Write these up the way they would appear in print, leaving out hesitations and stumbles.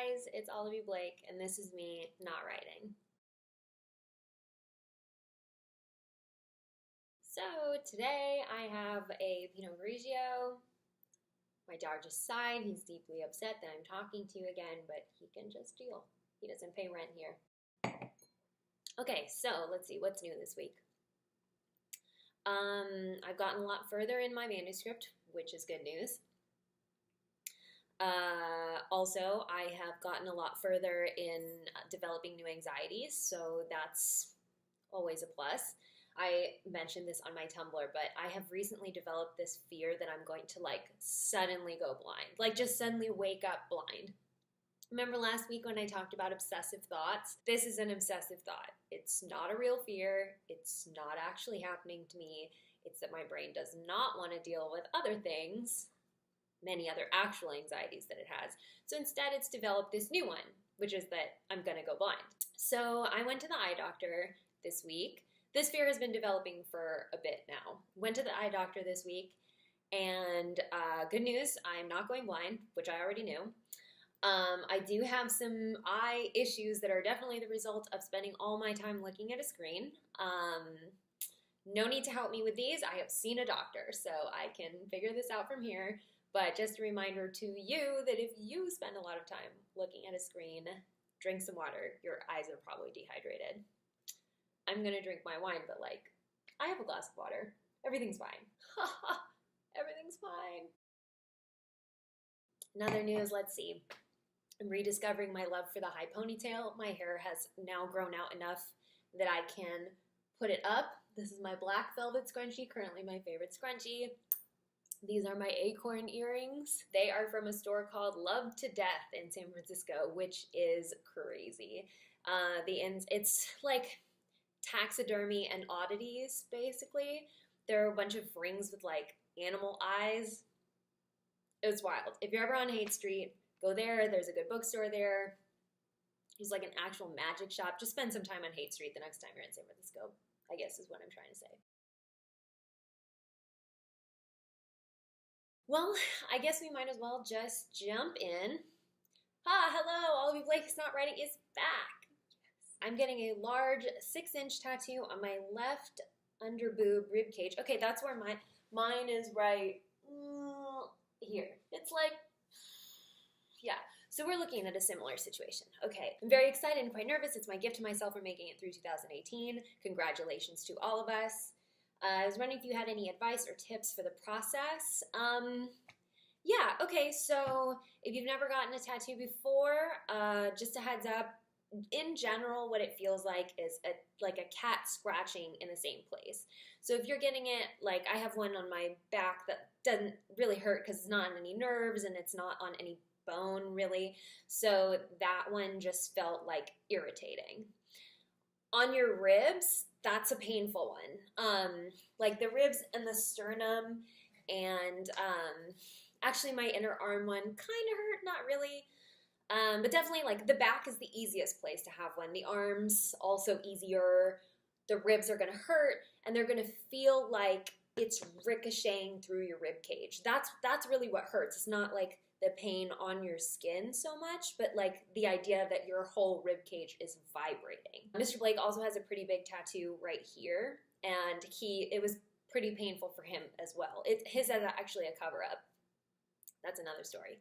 guys, it's Olivie Blake, and this is me not writing. So today I have a Pinot Grigio. My dog just sighed. He's deeply upset that I'm talking to you again, but he can just deal. He doesn't pay rent here. Okay, so let's see what's new this week. I've gotten a lot further in my manuscript, which is good news. Also, I have gotten a lot further in developing new anxieties, so that's always a plus. I mentioned this on my Tumblr, but I have recently developed this fear that I'm going to suddenly go blind, just suddenly wake up blind. Remember last week when I talked about obsessive thoughts? This is an obsessive thought. It's not a real fear. It's not actually happening to me. It's that my brain does not want to deal with other things, many other actual anxieties that it has. So instead it's developed this new one, which is that I'm going to go blind. So I went to the eye doctor this week. This fear has been developing for a bit now. Went to the eye doctor this week, and good news, I'm not going blind, which I already knew. I do have some eye issues that are definitely the result of spending all my time looking at a screen. No need to help me with these. I have seen a doctor, so I can figure this out from here. But just a reminder to you that if you spend a lot of time looking at a screen, drink some water. Your eyes are probably dehydrated. I'm gonna drink my wine, but I have a glass of water. Everything's fine. Everything's fine. In other news, let's see. I'm rediscovering my love for the high ponytail. My hair has now grown out enough that I can put it up. This is my black velvet scrunchie, currently my favorite scrunchie. These are my acorn earrings. They are from a store called Love to Death in San Francisco, which is crazy. It's like taxidermy and oddities, basically. There are a bunch of rings with animal eyes. It was wild. If you're ever on Haight Street, go there. There's a good bookstore there. There's an actual magic shop. Just spend some time on Haight Street the next time you're in San Francisco, I guess is what I'm trying to say. Well, I guess we might as well just jump in. Hello, Olivie Blake is Not Writing is back. Yes. I'm getting a large 6-inch tattoo on my left under boob rib cage. Okay, that's where mine is right here. It's yeah. So we're looking at a similar situation. Okay, I'm very excited and quite nervous. It's my gift to myself for making it through 2018. Congratulations to all of us. I was wondering if you had any advice or tips for the process. Yeah, okay, so if you've never gotten a tattoo before, just a heads up, in general, what it feels like is a cat scratching in the same place. So if you're getting it, I have one on my back that doesn't really hurt because it's not on any nerves and it's not on any bone, really. So that one just felt irritating. On your ribs, that's a painful one. The ribs and the sternum and actually my inner arm one kind of hurt, not really. But definitely the back is the easiest place to have one. The arms also easier. The ribs are going to hurt and they're going to feel like it's ricocheting through your rib cage. That's really what hurts. It's not the pain on your skin so much, but the idea that your whole rib cage is vibrating. Mr. Blake also has a pretty big tattoo right here, and it was pretty painful for him as well. His is actually a cover-up. That's another story.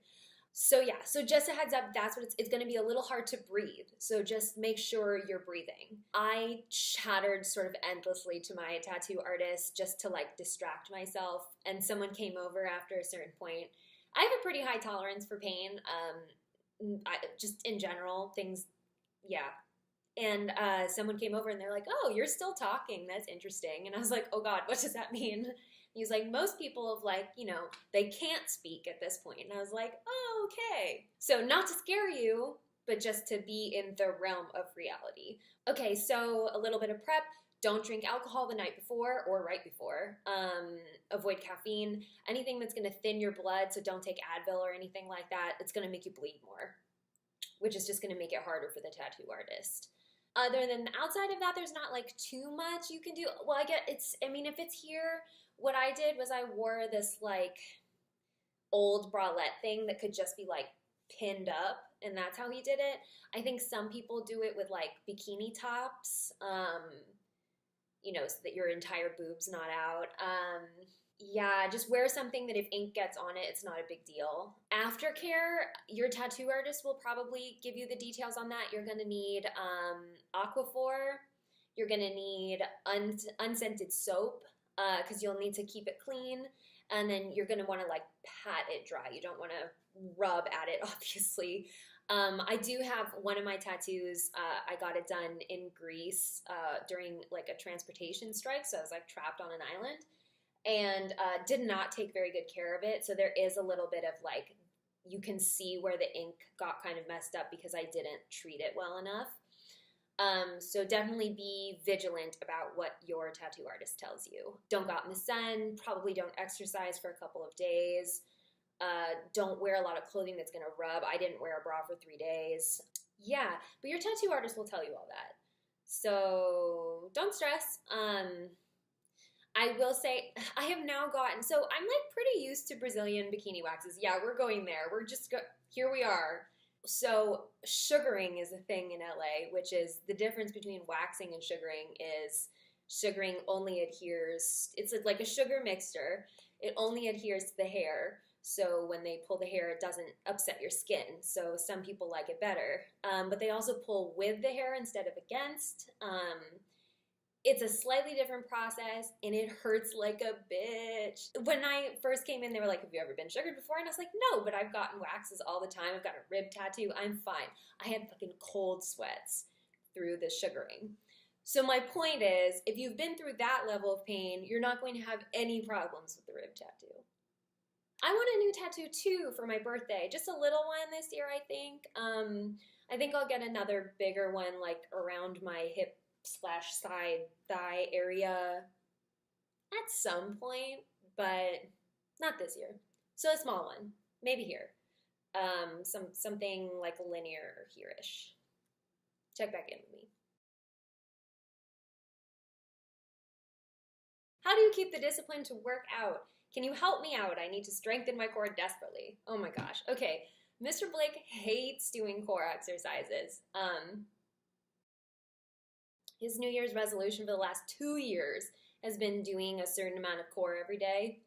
So yeah, so just a heads up, that's what it's going to be a little hard to breathe. So just make sure you're breathing. I chattered sort of endlessly to my tattoo artist just to distract myself. And someone came over after a certain point. I have a pretty high tolerance for pain, just in general, things, yeah. And someone came over and they're like, oh, you're still talking, that's interesting. And I was like, oh God, what does that mean? He was like, most people have they can't speak at this point. And I was like, oh, okay. So not to scare you, but just to be in the realm of reality. Okay, so a little bit of prep. Don't drink alcohol the night before or right before. Avoid caffeine. Anything that's going to thin your blood, so don't take Advil or anything like that. It's going to make you bleed more, which is just going to make it harder for the tattoo artist. Other than outside of that, there's not too much you can do. Well, if it's here, what I did was I wore this old bralette thing that could just be pinned up and that's how he did it. I think some people do it with like bikini tops, so that your entire boob's not out. Yeah, just wear something that if ink gets on it, it's not a big deal. Aftercare, your tattoo artist will probably give you the details on that. You're gonna need Aquaphor. You're gonna need unscented soap, because you'll need to keep it clean. And then you're gonna wanna like pat it dry. You don't wanna rub at it, obviously. I do have one of my tattoos, I got it done in Greece during like a transportation strike, so I was like trapped on an island, and did not take very good care of it, so there is a little bit of like, you can see where the ink got kind of messed up because I didn't treat it well enough. So definitely be vigilant about what your tattoo artist tells you. Don't go out in the sun, probably don't exercise for a couple of days. Don't wear a lot of clothing that's gonna rub. I didn't wear a bra for 3 days. Yeah, but your tattoo artist will tell you all that. So don't stress. I will say, I have now gotten, so I'm like pretty used to Brazilian bikini waxes. Yeah, we're going there. Here we are. So sugaring is a thing in LA, which is the difference between waxing and sugaring is sugaring only adheres, it's like a sugar mixture. It only adheres to the hair. So when they pull the hair, it doesn't upset your skin. So some people like it better. But they also pull with the hair instead of against. It's a slightly different process, and it hurts like a bitch. When I first came in, they were like, have you ever been sugared before? And I was like, no, but I've gotten waxes all the time. I've got a rib tattoo. I'm fine. I had fucking cold sweats through the sugaring. So my point is, if you've been through that level of pain, you're not going to have any problems with the rib tattoo. I want a new tattoo too for my birthday. Just a little one this year, I think. I think I'll get another bigger one like around my hip / side thigh area at some point, but not this year. So a small one, maybe here. Something like linear here-ish. Check back in with me. How do you keep the discipline to work out? Can you help me out? I need to strengthen my core desperately. Oh my gosh. Okay, Mr. Blake hates doing core exercises. His New Year's resolution for the last 2 years has been doing a certain amount of core every day.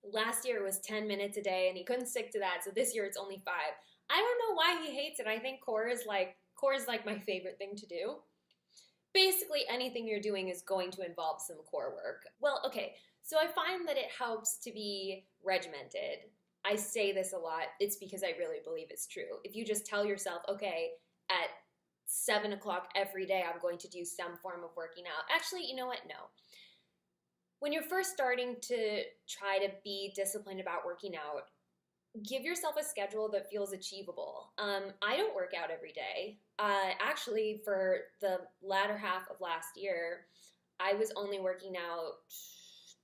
Last year it was 10 minutes a day, and he couldn't stick to that, so this year it's only 5. I don't know why he hates it. I think core is like my favorite thing to do. Basically anything you're doing is going to involve some core work. Well, okay, so I find that it helps to be regimented. I say this a lot. It's because I really believe it's true. If you just tell yourself, okay, at 7 o'clock every day, I'm going to do some form of working out. Actually, you know what? No. When you're first starting to try to be disciplined about working out, give yourself a schedule that feels achievable. I don't work out every day. Actually, for the latter half of last year, I was only working out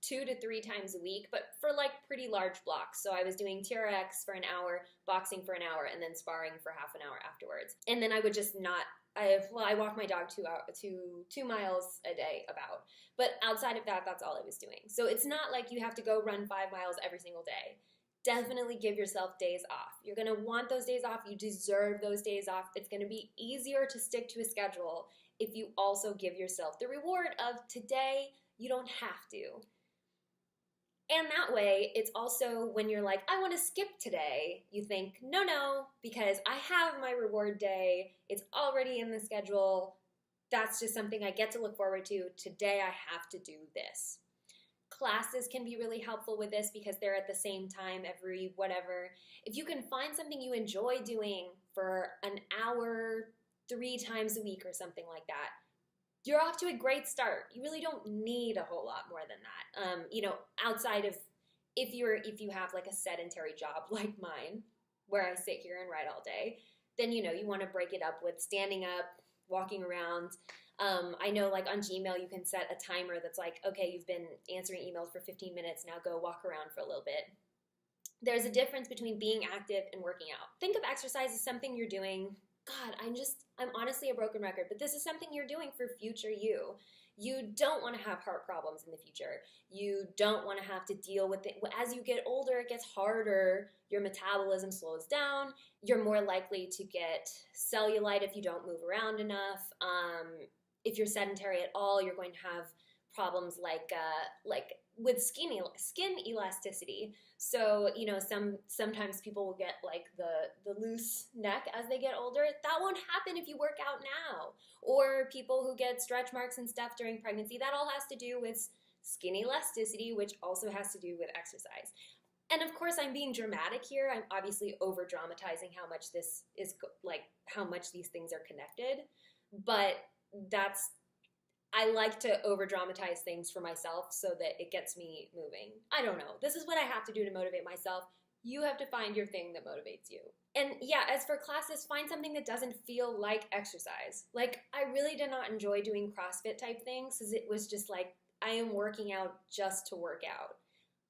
2 to 3 times a week, but for like pretty large blocks. So I was doing TRX for an hour, boxing for an hour, and then sparring for half an hour afterwards. And then I would just not, I walk my dog 2 miles a day about. But outside of that, that's all I was doing. So it's not like you have to go run 5 miles every single day. Definitely give yourself days off. You're gonna want those days off. You deserve those days off. It's gonna be easier to stick to a schedule if you also give yourself the reward of today, you don't have to. And that way, it's also when you're like, I want to skip today, you think, no, because I have my reward day. It's already in the schedule. That's just something I get to look forward to. Today, I have to do this. Classes can be really helpful with this because they're at the same time every whatever. If you can find something you enjoy doing for an hour 3 times a week or something like that, you're off to a great start. You really don't need a whole lot more than that. Outside of if you have like a sedentary job like mine, where I sit here and write all day, then you want to break it up with standing up, walking around. I know like on Gmail you can set a timer that's like, okay, you've been answering emails for 15 minutes, now go walk around for a little bit. There's a difference between being active and working out. Think of exercise as something you're doing. God, I'm honestly a broken record, but this is something you're doing for future you. You don't want to have heart problems in the future. You don't want to have to deal with it. As you get older, it gets harder. Your metabolism slows down. You're more likely to get cellulite if you don't move around enough. If you're sedentary at all, you're going to have problems like with skin elasticity. So, you know, sometimes people will get like the loose neck as they get older. That won't happen if you work out now. Or people who get stretch marks and stuff during pregnancy, that all has to do with skin elasticity, which also has to do with exercise. And of course, I'm being dramatic here. I'm obviously over dramatizing how much this is, like, how much these things are connected. But I like to over dramatize things for myself so that it gets me moving. I don't know. This is what I have to do to motivate myself. You have to find your thing that motivates you. And yeah, as for classes, find something that doesn't feel like exercise. Like, I really did not enjoy doing CrossFit type things because it was just like, I am working out just to work out.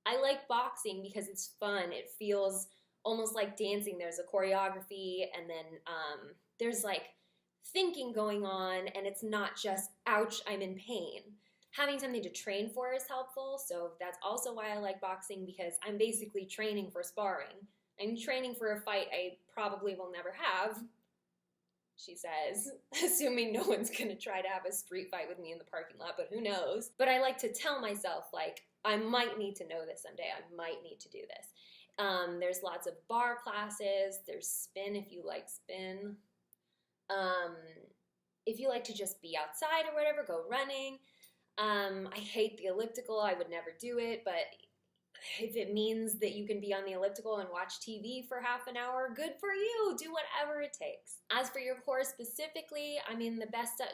I like boxing because it's fun. It feels almost like dancing. There's a choreography, and then there's like thinking going on, and it's not just, ouch, I'm in pain. Having something to train for is helpful, so that's also why I like boxing, because I'm basically training for sparring. I'm training for a fight I probably will never have, she says, assuming no one's gonna try to have a street fight with me in the parking lot, but who knows. But I like to tell myself, like, I might need to know this someday. I might need to do this. There's lots of bar classes. There's spin if you like spin. If you like to just be outside or whatever, go running. I hate the elliptical. I would never do it, but if it means that you can be on the elliptical and watch TV for half an hour, good for you. Do whatever it takes. As for your core specifically, I mean,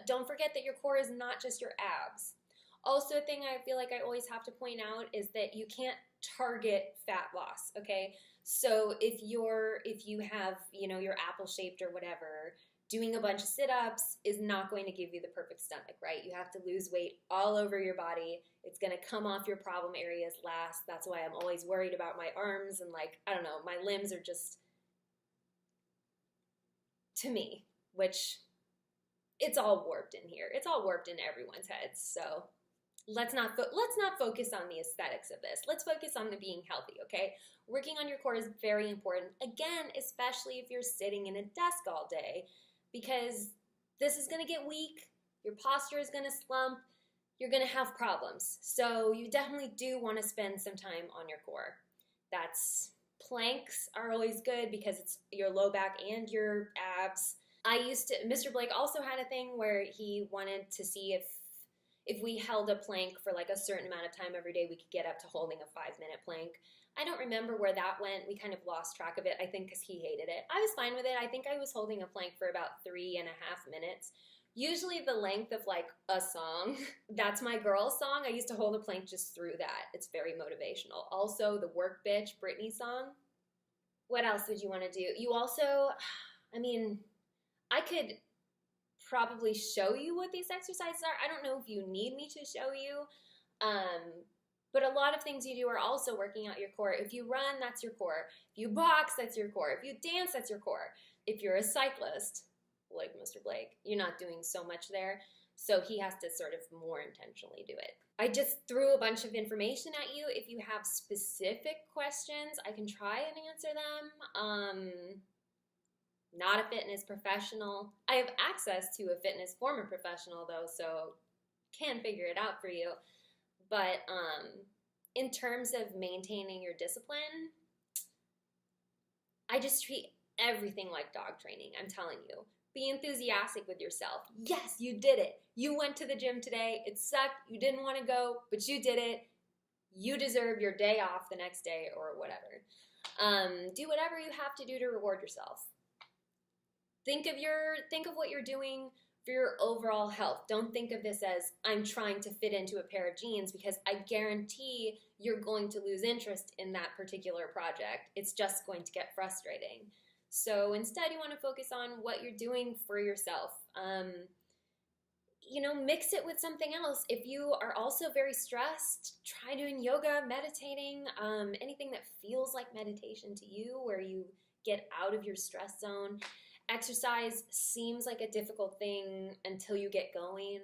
don't forget that your core is not just your abs. Also, a thing I feel like I always have to point out is that you can't target fat loss, okay? So if you have, you know, you're apple-shaped or whatever, doing a bunch of sit-ups is not going to give you the perfect stomach, right? You have to lose weight all over your body. It's going to come off your problem areas last. That's why I'm always worried about my arms and, like, I don't know, my limbs are just, to me, which it's all warped in here. It's all warped in everyone's heads, so let's not focus on the aesthetics of this. Let's focus on the being healthy, okay? Working on your core is very important, again, especially if you're sitting in a desk all day, because this is going to get weak, your posture is going to slump, you're going to have problems. So you definitely do want to spend some time on your core. Planks are always good because it's your low back and your abs. Mr. Blake also had a thing where he wanted to see if we held a plank for like a certain amount of time every day, we could get up to holding a 5-minute plank. I don't remember where that went. We kind of lost track of it, I think, because he hated it. I was fine with it. I think I was holding a plank for about 3.5 minutes. Usually the length of like a song. That's my girl's song. I used to hold a plank just through that. It's very motivational. Also, the Work Bitch Britney song. What else would you want to do? You also, I mean, I could probably show you what these exercises are. I don't know if you need me to show you. But a lot of things you do are also working out your core. If you run, that's your core. If you box, that's your core. If you dance, that's your core. If you're a cyclist, like Mr. Blake, you're not doing so much there. So he has to sort of more intentionally do it. I just threw a bunch of information at you. If you have specific questions, I can try and answer them. Not a fitness professional. I have access to a fitness former professional though, so can figure it out for you. But in terms of maintaining your discipline, I just treat everything like dog training, I'm telling you. Be enthusiastic with yourself. Yes, you did it. You went to the gym today. It sucked. You didn't want to go, but you did it. You deserve your day off the next day or whatever. Do whatever you have to do to reward yourself. Think of what you're doing for your overall health. Don't think of this as I'm trying to fit into a pair of jeans, because I guarantee you're going to lose interest in that particular project. It's just going to get frustrating. So instead you want to focus on what you're doing for yourself. You know, mix it with something else. If you are also very stressed, try doing yoga, meditating, anything that feels like meditation to you, where you get out of your stress zone. Exercise seems like a difficult thing until you get going.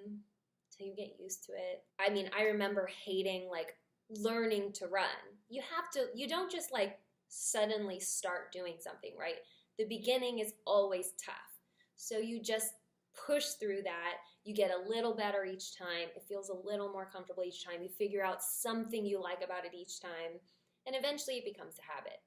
till you get used to it. I mean, I remember hating like learning to run. You don't just like suddenly start doing something, right? The beginning is always tough. So you just push through that. You get a little better each time. It feels a little more comfortable each time. You figure out something you like about it each time. And eventually it becomes a habit.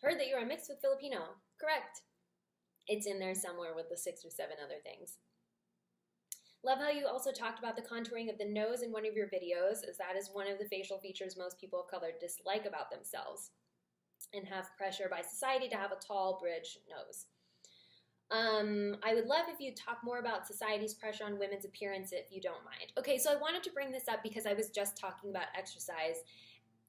Heard that you are mixed with Filipino. Correct. It's in there somewhere with the 6 or 7 other things. Love how you also talked about the contouring of the nose in one of your videos, as that is one of the facial features most people of color dislike about themselves and have pressure by society to have a tall bridge nose. I would love if you'd talk more about society's pressure on women's appearance if you don't mind. Okay, so I wanted to bring this up because I was just talking about exercise,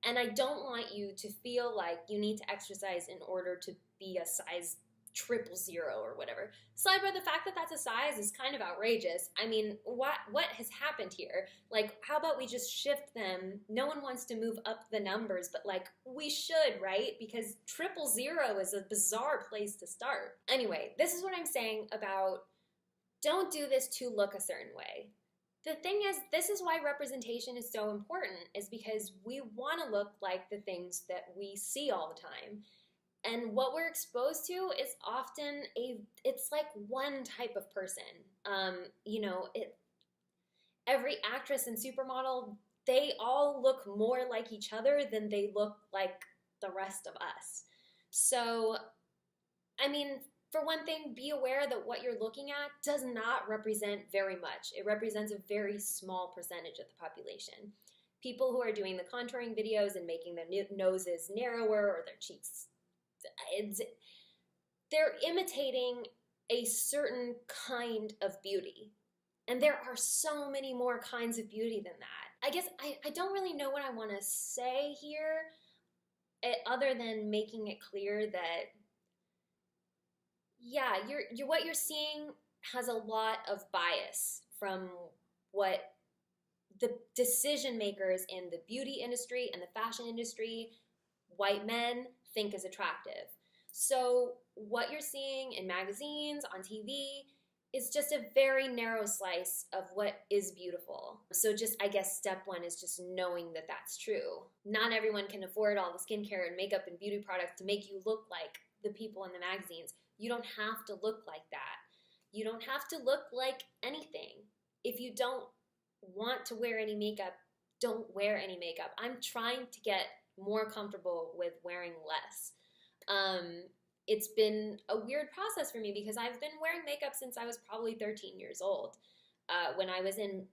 and I don't want you to feel like you need to exercise in order to be a size 000 or whatever. Aside by the fact that that's a size is kind of outrageous. I mean, what has happened here? Like, how about we just shift them? No one wants to move up the numbers, but like, we should, right? Because 000 is a bizarre place to start. Anyway, this is what I'm saying about don't do this to look a certain way. The thing is, this is why representation is so important, is because we want to look like the things that we see all the time. And what we're exposed to is often it's like one type of person. Every actress and supermodel, they all look more like each other than they look like the rest of us. So, I mean, for one thing, be aware that what you're looking at does not represent very much. It represents a very small percentage of the population. People who are doing the contouring videos and making their noses narrower or their cheeks, they're imitating a certain kind of beauty. And there are so many more kinds of beauty than that. I guess I don't really know what I want to say here, other than making it clear that, yeah, what you're seeing has a lot of bias from what the decision makers in the beauty industry and the fashion industry, white men, think is attractive. So what you're seeing in magazines, on TV, is just a very narrow slice of what is beautiful. So just, I guess, step one is just knowing that that's true. Not everyone can afford all the skincare and makeup and beauty products to make you look like the people in the magazines. You don't have to look like that. You don't have to look like anything. If you don't want to wear any makeup, don't wear any makeup. I'm trying to get more comfortable with wearing less. It's been a weird process for me because I've been wearing makeup since I was probably 13 years old. When I was in,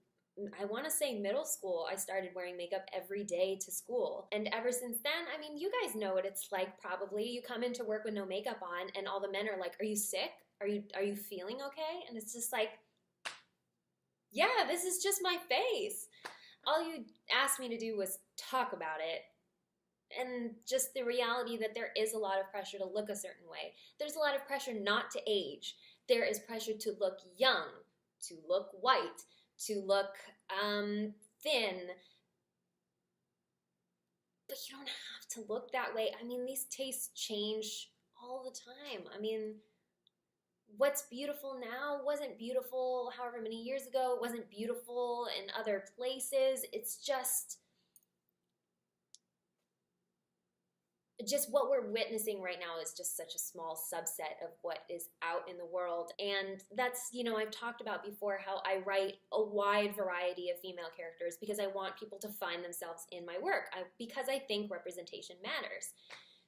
I want to say middle school, I started wearing makeup every day to school. And ever since then, I mean, you guys know what it's like probably. You come into work with no makeup on and all the men are like, are you sick? Are you feeling okay? And it's just like, yeah, this is just my face. All you asked me to do was talk about it. And just the reality that there is a lot of pressure to look a certain way. There's a lot of pressure not to age. There is pressure to look young, to look white, to look thin. But you don't have to look that way. I mean, these tastes change all the time. I mean, what's beautiful now wasn't beautiful however many years ago. It wasn't beautiful in other places. It's just what we're witnessing right now is just such a small subset of what is out in the world. And that's, I've talked about before how I write a wide variety of female characters because I want people to find themselves in my work, because I think representation matters.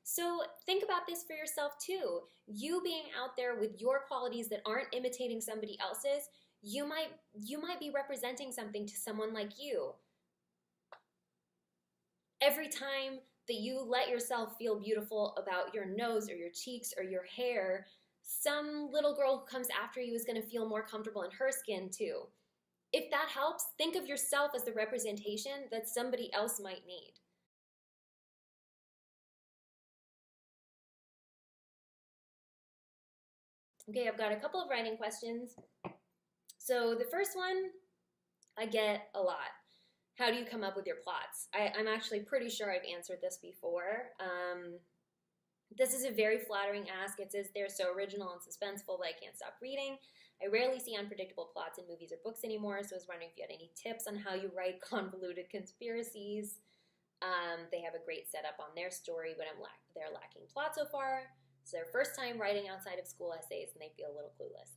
So think about this for yourself too. You being out there with your qualities that aren't imitating somebody else's, you might be representing something to someone like you. Every time that you let yourself feel beautiful about your nose or your cheeks or your hair, some little girl who comes after you is going to feel more comfortable in her skin too. If that helps, think of yourself as the representation that somebody else might need. Okay, I've got a couple of writing questions. So the first one I get a lot. How do you come up with your plots? I'm actually pretty sure I've answered this before, This is a very flattering ask. It says they're so original and suspenseful that I can't stop reading. I rarely see unpredictable plots in movies or books anymore, so I was wondering if you had any tips on how you write convoluted conspiracies. They have a great setup on their story, but they're lacking plot so far. It's their first time writing outside of school essays, and they feel a little clueless.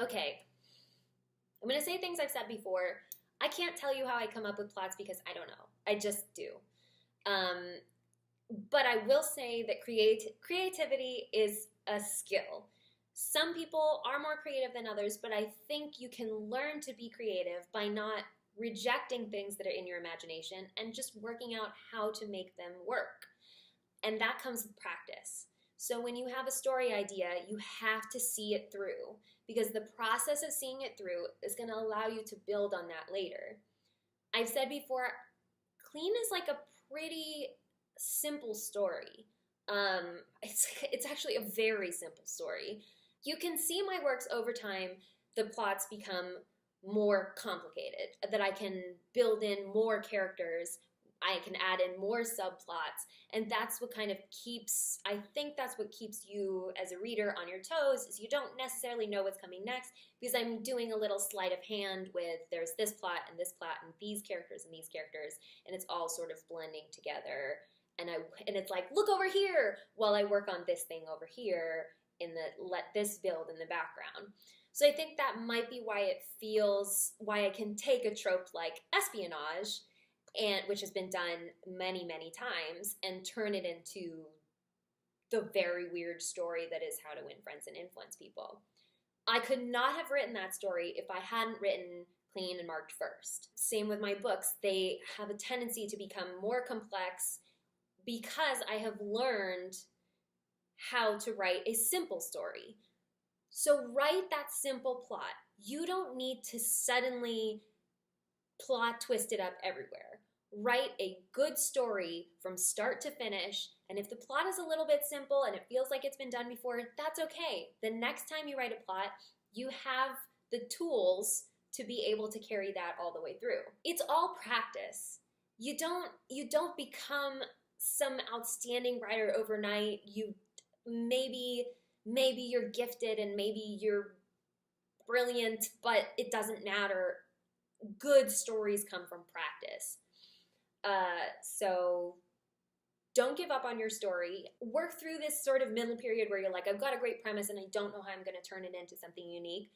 Okay, I'm going to say things I've said before. I can't tell you how I come up with plots because I don't know. I just do. But I will say that creativity is a skill. Some people are more creative than others, but I think you can learn to be creative by not rejecting things that are in your imagination and just working out how to make them work. And that comes with practice. So when you have a story idea, you have to see it through, because the process of seeing it through is going to allow you to build on that later. I've said before, Clean is like a pretty simple story. It's actually a very simple story. You can see my works over time, the plots become more complicated, that I can build in more characters, I can add in more subplots, and that's what kind of keeps, I think that's what keeps you as a reader on your toes, is you don't necessarily know what's coming next, because I'm doing a little sleight of hand with there's this plot and these characters and these characters, and it's all sort of blending together, and it's like, look over here, while I work on this thing over here, let this build in the background. So I think that might be why why I can take a trope like espionage, which has been done many, many times, and turn it into the very weird story that is How to Win Friends and Influence People. I could not have written that story if I hadn't written Clean and marked first. Same with my books. They have a tendency to become more complex because I have learned how to write a simple story. So write that simple plot. You don't need to suddenly plot twist it up everywhere. Write a good story from start to finish, and if the plot is a little bit simple and it feels like it's been done before, that's okay. The next time you write a plot, you have the tools to be able to carry that all the way through. It's all practice. You don't become some outstanding writer overnight. Maybe you're gifted and maybe you're brilliant, but it doesn't matter. Good stories come from practice. So don't give up on your story. Work through this sort of middle period where you're like, I've got a great premise and I don't know how I'm going to turn it into something unique.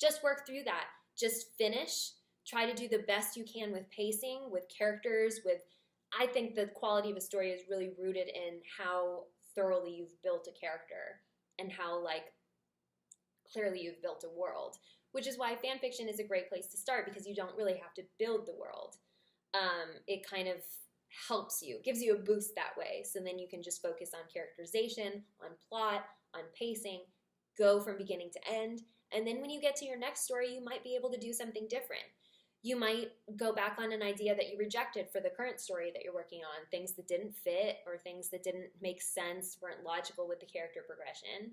Just work through that. Just finish. Try to do the best you can with pacing, with characters, I think the quality of a story is really rooted in how thoroughly you've built a character and how clearly you've built a world, which is why fan fiction is a great place to start, because you don't really have to build the world. It kind of helps you, gives you a boost that way. So then you can just focus on characterization, on plot, on pacing, go from beginning to end. And then when you get to your next story, you might be able to do something different. You might go back on an idea that you rejected for the current story that you're working on, things that didn't fit or things that didn't make sense, weren't logical with the character progression.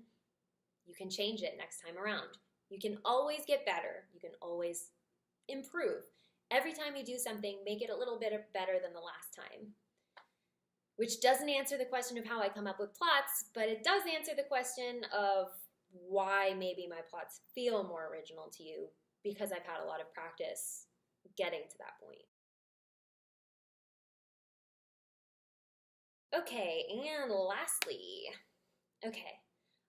You can change it next time around. You can always get better. You can always improve. Every time you do something, make it a little bit better than the last time. Which doesn't answer the question of how I come up with plots, but it does answer the question of why maybe my plots feel more original to you, because I've had a lot of practice getting to that point. Okay, and lastly,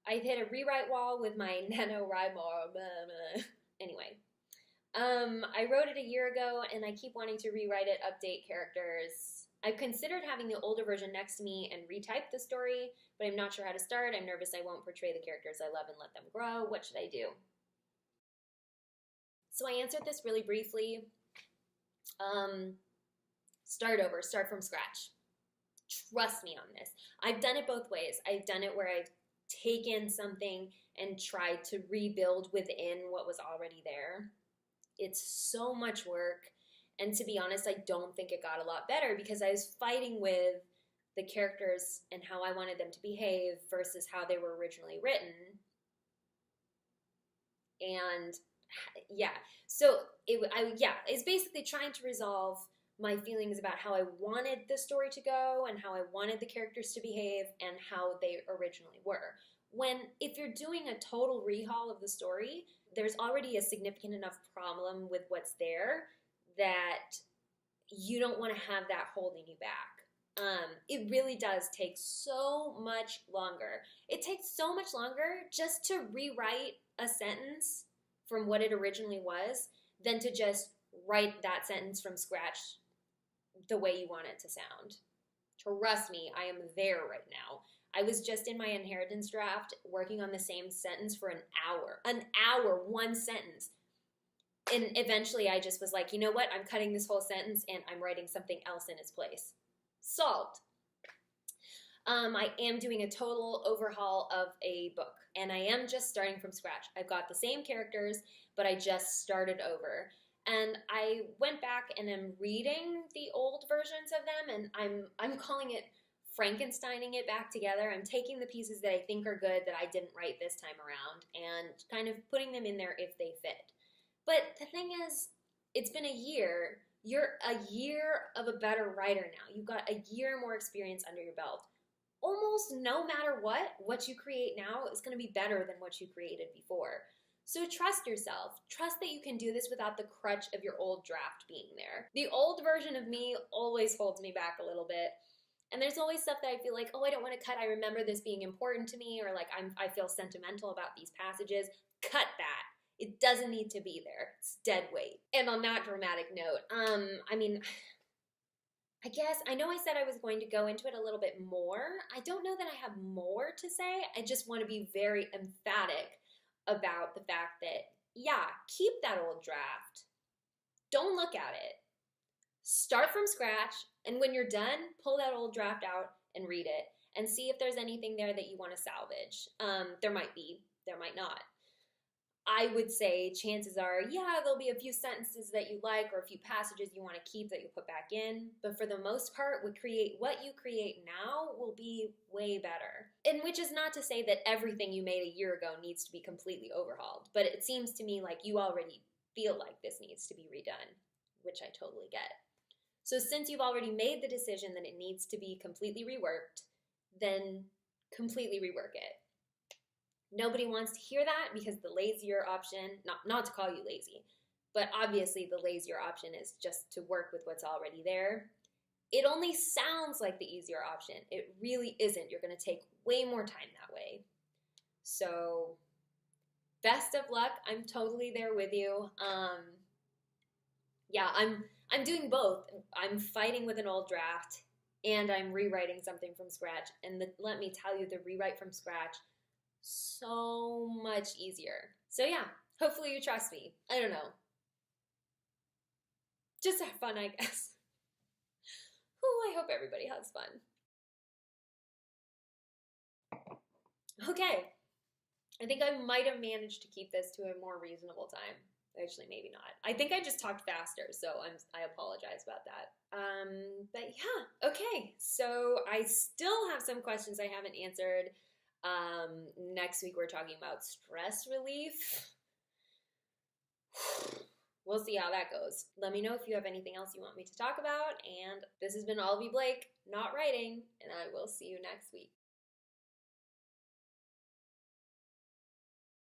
I've hit a rewrite wall with my NaNoWriMo. Anyway, I wrote it a year ago, and I keep wanting to rewrite it, update characters. I've considered having the older version next to me and retype the story, but I'm not sure how to start. I'm nervous I won't portray the characters I love and let them grow. What should I do? So I answered this really briefly. Start over, start from scratch. Trust me on this. I've done it both ways. I've done it where I've taken something and tried to rebuild within what was already there. It's so much work. And to be honest, I don't think it got a lot better because I was fighting with the characters and how I wanted them to behave versus how they were originally written. And yeah, so it's basically trying to resolve my feelings about how I wanted the story to go and how I wanted the characters to behave and how they originally were. When, if you're doing a total rehaul of the story, there's already a significant enough problem with what's there that you don't want to have that holding you back. It really does take so much longer. It takes so much longer just to rewrite a sentence from what it originally was than to just write that sentence from scratch the way you want it to sound. Trust me, I am there right now. I was just in my inheritance draft working on the same sentence for an hour. An hour, one sentence. And eventually I just was like, you know what? I'm cutting this whole sentence and I'm writing something else in its place. Solved. I am doing a total overhaul of a book, and I am just starting from scratch. I've got the same characters, but I just started over. And I went back and am reading the old versions of them, and I'm calling it Frankensteining it back together. I'm taking the pieces that I think are good that I didn't write this time around and kind of putting them in there if they fit. But the thing is, it's been a year. You're a year of a better writer now. You've got a year more experience under your belt. Almost no matter what you create now is going to be better than what you created before. So trust yourself. Trust that you can do this without the crutch of your old draft being there. The old version of me always holds me back a little bit. And there's always stuff that I feel like, oh, I don't want to cut. I remember this being important to me, or like I feel sentimental about these passages. Cut that. It doesn't need to be there. It's dead weight. And on that dramatic note, I guess, I know I said I was going to go into it a little bit more. I don't know that I have more to say. I just want to be very emphatic about the fact that, yeah, keep that old draft. Don't look at it. Start from scratch, and when you're done, pull that old draft out and read it and see if there's anything there that you want to salvage. There might be, there might not. I would say chances are, yeah, there'll be a few sentences that you like or a few passages you want to keep that you put back in. But for the most part, what you create now will be way better. And which is not to say that everything you made a year ago needs to be completely overhauled. But it seems to me like you already feel like this needs to be redone, which I totally get. So since you've already made the decision that it needs to be completely reworked, then completely rework it. Nobody wants to hear that because the lazier option, not to call you lazy, but obviously the lazier option is just to work with what's already there. It only sounds like the easier option. It really isn't. You're going to take way more time that way. So best of luck. I'm totally there with you. Yeah, I'm doing both. I'm fighting with an old draft and I'm rewriting something from scratch. And let me tell you, the rewrite from scratch, so much easier. So yeah, hopefully you trust me. I don't know. Just have fun, I guess. Oh, I hope everybody has fun. Okay. I think I might have managed to keep this to a more reasonable time. Actually, maybe not. I think I just talked faster, so I apologize about that. But yeah, okay. So I still have some questions I haven't answered. Next week we're talking about stress relief. We'll see how that goes. Let me know if you have anything else you want me to talk about. And this has been Olivie Blake, not writing, and I will see you next week.